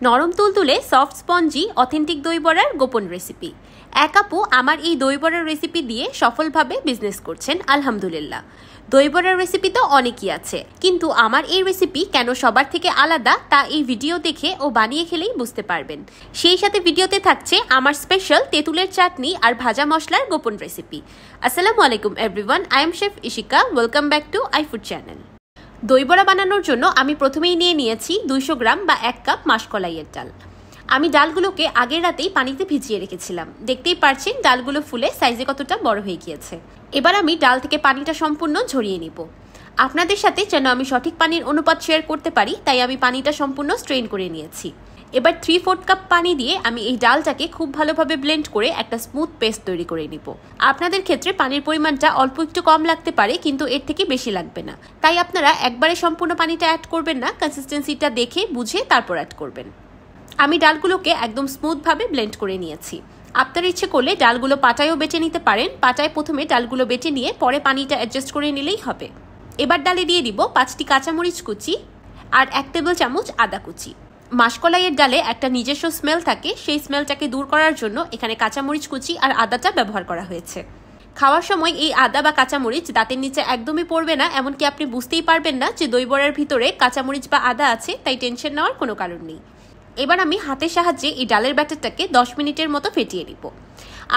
নরম তুলতুলে soft spongy authentic দই বড়ার গোপন রেসিপি। এক আপু আমার এই দই বড়ার রেসিপি দিয়ে সফলভাবে বিজনেস করছেন, আলহামদুলিল্লাহ। দই বড়ার রেসিপি তো অনেকই আছে, কিন্তু আমার এই রেসিপি কেন সবার থেকে আলাদা তা এই ভিডিও দেখে ও বানিয়ে খেলেই বুঝতে পারবেন। সেই সাথে ভিডিওতে থাকছে আমার স্পেশাল তেঁতুলের চাটনি আর ভাজা মশলার গোপন রেসিপি। আসসালামু আলাইকুম everyone, I am chef Ishika. Welcome back to আইফুড channel. দই বড়া বানানোর জন্য আমি প্রথমেই নিয়েছি 200 গ্রাম বা 1 কাপ মাসকলাইয়ের ডাল। আমি ডালগুলোকে আগের রাতেই পানিতে ভিজিয়ে রেখেছিলাম। দেখতেই পারছেন ডালগুলো ফুলে সাইজে কতটা বড় হয়ে গিয়েছে। এবার আমি ডাল থেকে পানিটা সম্পূর্ণ ঝরিয়ে নিব। আপনাদের সাথে যেন আমি সঠিক পানির অনুপাত শেয়ার করতে পারি, তাই আমি পানিটা সম্পূর্ণ স্ট্রেন করে নিয়েছি। এবার 3/4 কাপ পানি দিয়ে আমি এই ডালটাকে খুব ভালোভাবে ব্লেন্ড করে একটা স্মুথ পেস্ট তৈরি করে নিব। আপনাদের ক্ষেত্রে পানির পরিমাণটা অল্প একটু কম লাগতে পারে, কিন্তু এর থেকে বেশি লাগবে না। তাই আপনারা একবারে সম্পূর্ণ পানিটা অ্যাড করবেন না, কনসিস্টেন্সিটা দেখে বুঝে তারপর অ্যাড করবেন। আমি ডালগুলোকে একদম স্মুথভাবে ব্লেন্ড করে নিয়েছি। আপনারা ইচ্ছে করলে ডালগুলো পাটায়ও বেটে নিতে পারেন। পাটায় প্রথমে ডালগুলো বেটে নিয়ে পরে পানিটা অ্যাডজাস্ট করে নিলেই হবে। এবার ডালে দিয়ে দিব 5টি কাঁচামরিচ কুচি আর 1 টেবিল চামচ আদা কুচি। মাসকলাইয়ের ডালে একটা নিজস্ব স্মেল থাকে, সেই স্মেলটাকে দূর করার জন্য এখানে কাঁচামরিচ কুচি আর আদাটা ব্যবহার করা হয়েছে। খাওয়ার সময় এই আদা বা কাঁচামরিচ দাঁতের নিচে একদমই পড়বে না, এমনকি আপনি বুঝতেই পারবেন না যে দই বড়ার ভিতরে কাঁচামরিচ বা আদা আছে, তাই টেনশন নেওয়ার কোনো কারণ নেই। এবার আমি হাতের সাহায্যে এই ডালের ব্যাটারটাকে 10 মিনিটের মতো ফেটিয়ে নিব।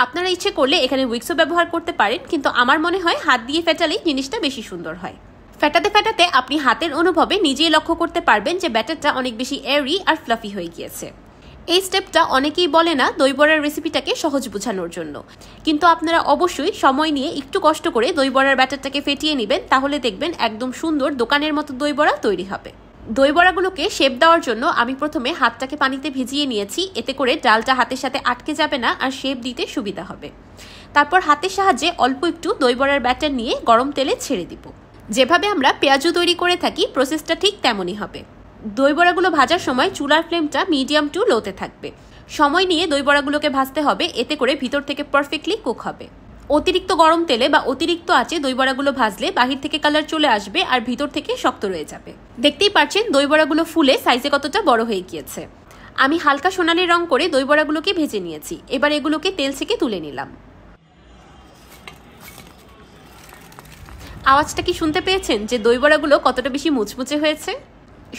আপনারা ইচ্ছে করলে এখানে উইক্সও ব্যবহার করতে পারেন, কিন্তু আমার মনে হয় হাত দিয়ে ফেটালেই জিনিসটা বেশি সুন্দর হয়। ফেটাতে ফেটাতে আপনি হাতের অনুভবে নিজেই লক্ষ্য করতে পারবেন যে ব্যাটারটা অনেক বেশি এয়ারি আর ফ্লাফি হয়ে গিয়েছে। এই স্টেপটা অনেকেই বলে না দই বড়ার রেসিপিটাকে সহজ বোঝানোর জন্য, কিন্তু আপনারা অবশ্যই সময় নিয়ে একটু কষ্ট করে দই বড়ার ব্যাটারটাকে ফেটিয়ে নেবেন, তাহলে দেখবেন একদম সুন্দর দোকানের মতো দই বড়া তৈরি হবে। দই বড়াগুলোকে শেপ দেওয়ার জন্য আমি প্রথমে হাতটাকে পানিতে ভিজিয়ে নিয়েছি, এতে করে ডালটা হাতের সাথে আটকে যাবে না আর শেপ দিতে সুবিধা হবে। তারপর হাতের সাহায্যে অল্প একটু দই বড়ার ব্যাটার নিয়ে গরম তেলে ছেড়ে দিব। যেভাবে আমরা পেঁয়াজু তৈরি করে থাকি প্রসেসটা ঠিক তেমনই হবে। দই বড়াগুলো ভাজার সময় চুলার ফ্লেমটা মিডিয়াম টু লোতে থাকবে। সময় নিয়ে দই বড়াগুলোকে ভাজতে হবে, এতে করে ভিতর থেকে পারফেক্টলি কুক হবে। অতিরিক্ত গরম তেলে বা অতিরিক্ত আঁচে দই বড়াগুলো ভাজলে বাহির থেকে কালার চলে আসবে আর ভিতর থেকে শক্ত রয়ে যাবে। দেখতেই পাচ্ছেন দই বড়াগুলো ফুলে সাইজে কতটা বড় হয়ে গিয়েছে। আমি হালকা সোনালি রং করে দই বড়াগুলোকে ভেজে নিয়েছি। এবার এগুলোকে তেল থেকে তুলে নিলাম। আওয়াজটা কি শুনতে পেয়েছেন যে দই বড়াগুলো কতটা বেশি মুচমুচে হয়েছে?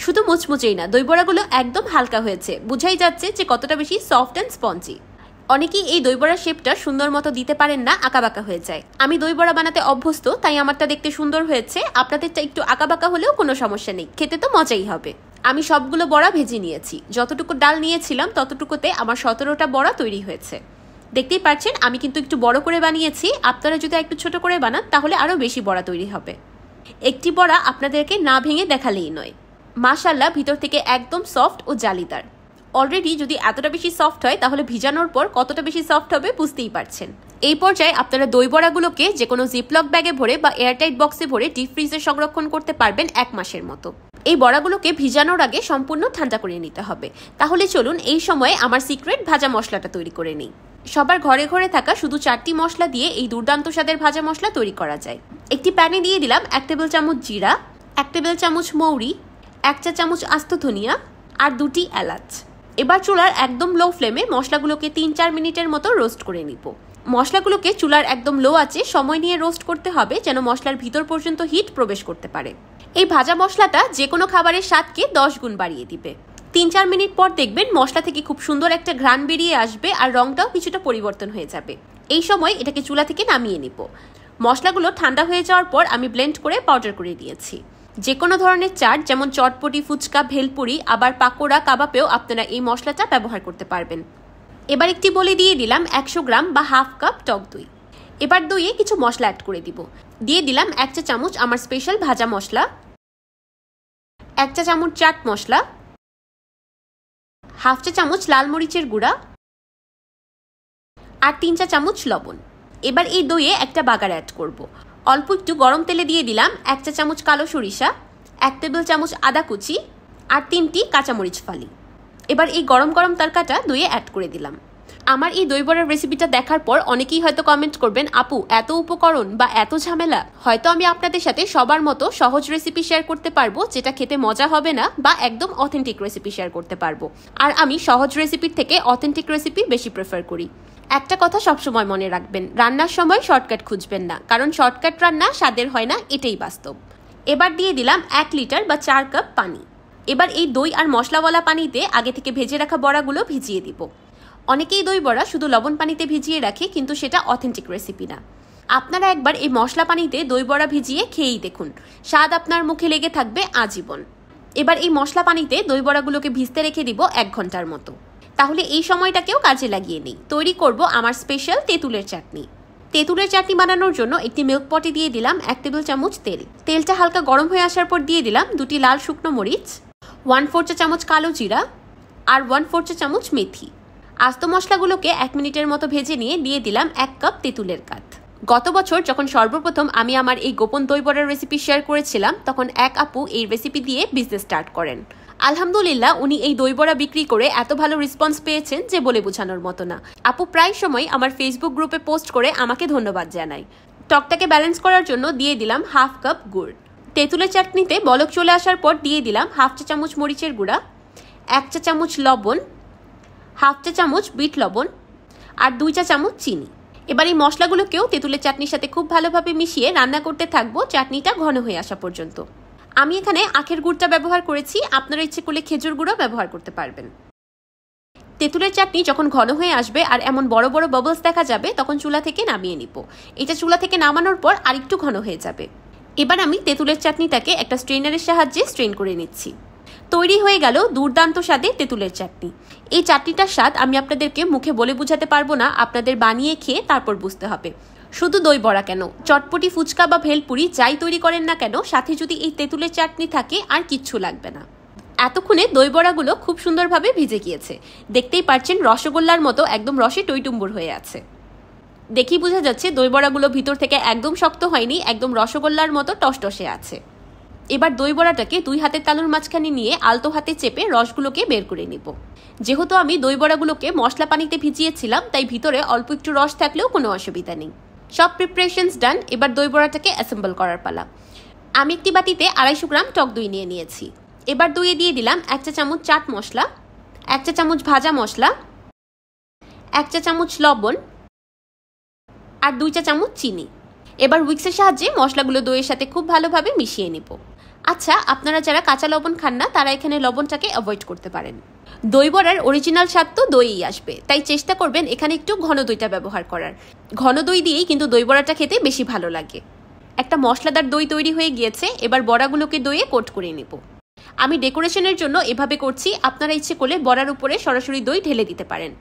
শুধু মুচমুচেই না, দই বড়াগুলো একদম হালকা হয়েছে, বুঝাই যাচ্ছে যে কতটা বেশি সফট অ্যান্ড স্পঞ্জি। অনেকেই এই দই বড়ার শেপটা সুন্দর মতো দিতে পারেন না, আঁকাবাঁকা হয়ে যায়। আমি দই বড়া বানাতে অভ্যস্ত, তাই আমারটা দেখতে সুন্দর হয়েছে। আপনাদেরটা একটু আঁকাবাঁকা হলেও কোনো সমস্যা নেই, খেতে তো মজাই হবে। আমি সবগুলো বড়া ভেজে নিয়েছি। যতটুকু ডাল নিয়েছিলাম ততটুকুতে আমার 17টা বড়া তৈরি হয়েছে। দেখতেই পাচ্ছেন আমি কিন্তু একটু বড় করে বানিয়েছি। আপনারা যদি একটু ছোট করে বানান তাহলে আরও বেশি বড়া তৈরি হবে। একটি বড়া আপনাদেরকে না ভেঙে দেখালেই নয়। মাশাআল্লাহ, ভিতর থেকে একদম সফট ও জালিদার। অলরেডি যদি এতটা বেশি সফট হয় তাহলে ভিজানোর পর কতটা বেশি সফট হবে বুঝতেই পারছেন। এই পর্যায়ে আপনারা দই বড়াগুলোকে যে কোনো জিপলক ব্যাগে ভরে বা এয়ারটাইট বক্সে ভরে ডিপ ফ্রিজে সংরক্ষণ করতে পারবেন 1 মাসের মতো। এই বড়াগুলোকে ভিজানোর আগে সম্পূর্ণ ঠান্ডা করে নিতে হবে। তাহলে চলুন এই সময়ে আমার সিক্রেট ভাজা মশলাটা তৈরি করে নিই। সবার ঘরে ঘরে থাকা শুধু 4টি মশলা দিয়ে এই দুর্দান্ত স্বাদের ভাজা মশলা তৈরি করা যায়। একটি প্যানে দিয়ে দিলাম 1 টেবিল চামচ জিরা, 1 টেবিল চামচ মৌরি, 1 চা চামচ আস্ত ধনিয়া আর 2টি এলাচ। এবার চুলার একদম লো ফ্লেমে মশলাগুলোকে 3-4 মিনিটের মতো রোস্ট করে নিব। মশলাগুলোকে চুলার একদম লো আঁচে সময় নিয়ে রোস্ট করতে হবে, যেন মশলার ভিতর পর্যন্ত হিট প্রবেশ করতে পারে। এই ভাজা মশলাটা যে কোনো খাবারের স্বাদকে 10 গুণ বাড়িয়ে দিবে। 3-4 মিনিট পর দেখবেন মশলা থেকে খুব সুন্দর একটা ঘ্রাণ বেরিয়ে আসবে আর রংটাও কিছুটা পরিবর্তন হয়ে যাবে। এই সময় এটাকে চুলা থেকে নামিয়ে নিব। মশলাগুলো ঠান্ডা হয়ে যাওয়ার পর আমি ব্লেন্ড করে পাউডার করে দিয়েছি। যে কোনো ধরনের চাট যেমন চটপটি, ফুচকা, ভেলপুরি, আবার পাকোড়া, কাবাবেও আপনারা এই মশলাটা ব্যবহার করতে পারবেন। এবার একটি বলে দিয়ে দিলাম 100 গ্রাম বা 1/2 কাপ টক দই। এবার দইয়ে কিছু মশলা অ্যাড করে দিব। দিয়ে দিলাম 1 চা চামচ আমার স্পেশাল ভাজা মশলা, 1 চা চামচ চাট মশলা, 1/2 চা চামচ লাল মরিচের গুঁড়া আর 3 চা চামচ লবণ। এবার এই দইয়ে একটা বাগার অ্যাড করব। অল্প একটু গরম তেলে দিয়ে দিলাম 1 চা চামচ কালো সরিষা, 1 টেবিল চামচ আদা কুচি আর 3টি কাঁচামরিচ ফালি। এবার এই গরম গরম তরকাটা দইয়ে অ্যাড করে দিলাম। আমার এই দই বড়ার রেসিপিটা দেখার পর অনেকেই হয়তো কমেন্ট করবেন, আপু এত উপকরণ বা এত ঝামেলা? হয়তো আমি আপনাদের সাথে সবার মতো সহজ রেসিপি শেয়ার করতে পারবো, যেটা খেতে মজা হবে না, বা একদম অথেন্টিক রেসিপি শেয়ার করতে পারবো। আর আমি সহজ রেসিপির থেকে অথেন্টিক রেসিপি বেশি প্রেফার করি। একটা কথা সবসময় মনে রাখবেন, রান্নার সময় শর্টকাট খুঁজবেন না, কারণ শর্টকাট রান্না স্বাদের হয় না, এটাই বাস্তব। এবার দিয়ে দিলাম 1 লিটার বা 4 কাপ পানি। এবার এই দই আর মশলাওয়ালা পানিতে আগে থেকে ভেজে রাখা বড়াগুলো ভিজিয়ে দিব। অনেকেই দই বড়া শুধু লবণ পানিতে ভিজিয়ে রাখে, কিন্তু সেটা অথেন্টিক রেসিপি না। আপনারা একবার এই মশলা পানিতে দই বড়া ভিজিয়ে খেয়েই দেখুন, স্বাদ আপনার মুখে লেগে থাকবে আজীবন। এবার এই মশলা পানিতে দই বড়াগুলোকে ভিজতে রেখে দিব 1 ঘন্টার মতো। তাহলে এই সময়টাকেও কাজে লাগিয়ে নিই। তৈরি করব আমার স্পেশাল তেঁতুলের চাটনি। তেঁতুলের চাটনি বানানোর জন্য একটি মিল্ক পটে দিয়ে দিলাম 1 টেবিল চামচ তেল। তেলটা হালকা গরম হয়ে আসার পর দিয়ে দিলাম 2টি লাল শুকনো মরিচ, 1/4 চা চামচ কালো জিরা আর 1/4 চা চামচ মেথি। আস্ত মশলাগুলোকে 1 মিনিটের মতো ভেজে নিয়ে দিয়ে দিলাম 1 কাপ তেঁতুলের কাঠ। গত বছর যখন সর্বপ্রথম আমি আমার এই গোপন দই বড়ার রেসিপি শেয়ার করেছিলাম, তখন এক আপু এই রেসিপি দিয়ে বিজনেস স্টার্ট করেন। আলহামদুলিল্লাহ, উনি এই দই বড়া বিক্রি করে এত ভালো রেসপন্স পেয়েছেন যে বলে বোঝানোর মতো না। আপু প্রায় সময় আমার ফেসবুক গ্রুপে পোস্ট করে আমাকে ধন্যবাদ জানায়। টকটাকে ব্যালেন্স করার জন্য দিয়ে দিলাম 1/2 কাপ গুড়। তেঁতুলের চাটনিতে বলক চলে আসার পর দিয়ে দিলাম 1/2 চা চামচ মরিচের গুঁড়া, 1 চা চামচ লবণ, 1/2 চা চামচ বিট লবণ আর 2 চা চামচ চিনি। এবার এই মশলাগুলোকেও তেঁতুলের চাটনির সাথে খুব ভালোভাবে মিশিয়ে রান্না করতে থাকবো চাটনিটা ঘন হয়ে আসা পর্যন্ত। আমি এখানে আখের গুড়টা ব্যবহার করেছি, আপনারা ইচ্ছে করলে খেজুর গুঁড়ো ব্যবহার করতে পারবেন। তেঁতুলের চাটনি যখন ঘন হয়ে আসবে আর এমন বড় বড় বাবলস দেখা যাবে, তখন চুলা থেকে নামিয়ে নিব। এটা চুলা থেকে নামানোর পর আরেকটু ঘন হয়ে যাবে। এবার আমি তেঁতুলের চাটনিটাকে একটা স্ট্রেনারের সাহায্যে স্ট্রেন করে নিচ্ছি। তৈরি হয়ে গেল দুর্দান্ত স্বাদে তেঁতুলের চাটনি। এই চাটনিটার স্বাদ আমি আপনাদেরকে মুখে বলে বোঝাতে পারবো না, আপনাদের বানিয়ে খেয়ে তারপর বুঝতে হবে। শুধু দই বড়া কেন, চটপটি, ফুচকা বা ভেলপুরি যাই তৈরি করেন না কেন, সাথে যদি এই তেঁতুলের চাটনি থাকে আর কিচ্ছু লাগবে না। এতক্ষণে দই বড়াগুলো খুব সুন্দরভাবে ভিজে গিয়েছে। দেখতেই পাচ্ছেন রসগোল্লার মতো একদম রসে টইটুম্বুর হয়ে আছে। দেখেই বোঝা যাচ্ছে দই বড়াগুলো ভিতর থেকে একদম শক্ত হয়নি, একদম রসগোল্লার মতো টসটসে আছে। এবার দই বড়াটাকে 2 হাতের তালুর মাঝখানে নিয়ে আলতো হাতে চেপে রসগুলোকে বের করে নিব। যেহেতু আমি দই বড়াগুলোকে মশলা পানিতে ভিজিয়েছিলাম, তাই ভিতরে অল্প একটু রস থাকলেও কোনো অসুবিধা নেই। সব প্রিপারেশনস ডান। এবার দই বড়াটাকে অ্যাসেম্বল করার পালা। আমি একটি বাটিতে 250 গ্রাম টক দই নিয়ে নিয়েছি। এবার দইয়ে দিয়ে দিলাম 1 চা চামচ চাট মশলা, 1 চা চামচ ভাজা মশলা, 1 চা চামচ লবণ আর 2 চা চামচ চিনি। এবার উইক্সের সাহায্যে মশলাগুলো দইয়ের সাথে খুব ভালোভাবে মিশিয়ে নিব। আচ্ছা, আপনারা যারা কাঁচা লবণ খান না, তারা এখানে লবণটাকে অ্যাভয়েড করতে পারেন। দই বড়ার অরিজিনাল স্বাদ তো দইই আসবে, তাই চেষ্টা করবেন এখানে একটু ঘন দইটা ব্যবহার করার। ঘন দই দিয়েই কিন্তু দই বড়াটা খেতে বেশি ভালো লাগে। একটা মশলাদার দই তৈরি হয়ে গিয়েছে। এবার বড়াগুলোকে দইয়ে কোট করে নেব। আমি ডেকোরেশনের জন্য এভাবে করছি, আপনারা ইচ্ছে করলে বড়ার উপরে সরাসরি দই ঢেলে দিতে পারেন।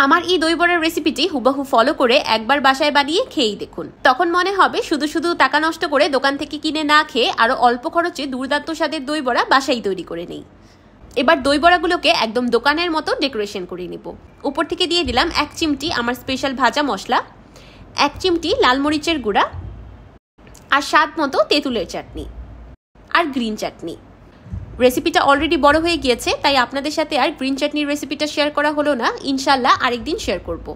আমার এই দই বড়ার রেসিপিটি হুবহু ফলো করে একবার বাসায় বানিয়ে খেয়েই দেখুন। তখন মনে হবে শুধু শুধু টাকা নষ্ট করে দোকান থেকে কিনে না খেয়ে আরো অল্প খরচে দুর্দান্ত স্বাদের দই বড়া বাসায় তৈরি করে নেই। এবার দই বড়াগুলোকে একদম দোকানের মতো ডেকোরেশন করে নিব। উপর থেকে দিয়ে দিলাম 1 চিমটি আমার স্পেশাল ভাজা মশলা, 1 চিমটি লাল মরিচের গুঁড়া আর স্বাদ মতো তেঁতুলের চাটনি আর গ্রিন চাটনি। রেসিপিটা অলরেডি বড় হয়ে গিয়েছে, তাই আপনাদের সাথে আর গ্রিন চাটনির রেসিপিটা শেয়ার করা হলো না। ইনশাল্লাহ আরেকদিন শেয়ার করব।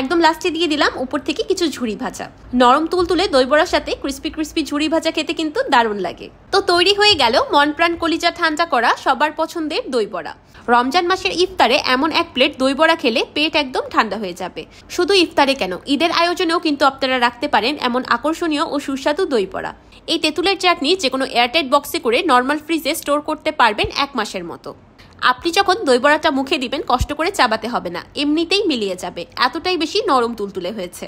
একদম লাস্টে দিয়ে দিলাম উপর থেকে কিছু ঝুরি ভাজা। নরম তুলতুলে দই বড়ার সাথে ক্রিস্পি ক্রিস্পি ঝুরি ভাজা খেতে কিন্তু দারুণ লাগে। তো তৈরি হয়ে গেল মন প্রাণ কলিজা ঠান্ডা করা সবার পছন্দের দই বড়া। রমজান মাসের ইফতারে এমন এক প্লেট দই বড়া খেলে পেট একদম ঠান্ডা হয়ে যাবে। শুধু ইফতারে কেন, ঈদের আয়োজনেও কিন্তু আপনারা রাখতে পারেন এমন আকর্ষণীয় ও সুস্বাদু দই বড়া। এই তেঁতুলের চাটনি যে কোনো এয়ারটাইট বক্সে করে নর্মাল ফ্রিজে স্টোর করতে পারবেন 1 মাসের মতো। আপনি যখন দই বড়াটা মুখে দিবেন, কষ্ট করে চাবাতে হবে না, এমনিতেই মিলিয়ে যাবে, এতটাই বেশি নরম তুলতুলে হয়েছে।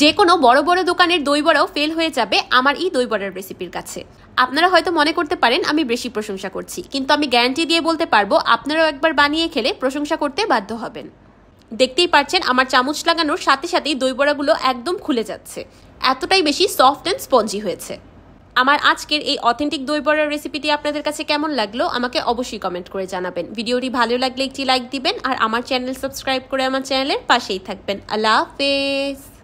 যে কোনো বড় বড় দোকানের দই বড়াও ফেল হয়ে যাবে আমার এই দই বড়ার রেসিপির কাছে। আপনারা হয়তো মনে করতে পারেন আমি বেশি প্রশংসা করছি, কিন্তু আমি গ্যারান্টি দিয়ে বলতে পারবো আপনারাও একবার বানিয়ে খেলে প্রশংসা করতে বাধ্য হবেন। দেখতেই পাচ্ছেন আমার চামচ লাগানোর সাথে সাথেই দই বড়াগুলো একদম খুলে যাচ্ছে, এতটাই বেশি সফট অ্যান্ড স্পঞ্জি হয়েছে। আমার আজকের এই অথেন্টিক দই বড়ার রেসিপিটি আপনাদের কাছে কেমন লাগলো আমাকে অবশ্যই কমেন্ট করে জানাবেন। ভিডিওটি ভালো লাগলে একটি লাইক দিবেন আর আমার চ্যানেল সাবস্ক্রাইব করে আমার চ্যানেলের পাশেই থাকবেন। আল্লাহ হাফেজ।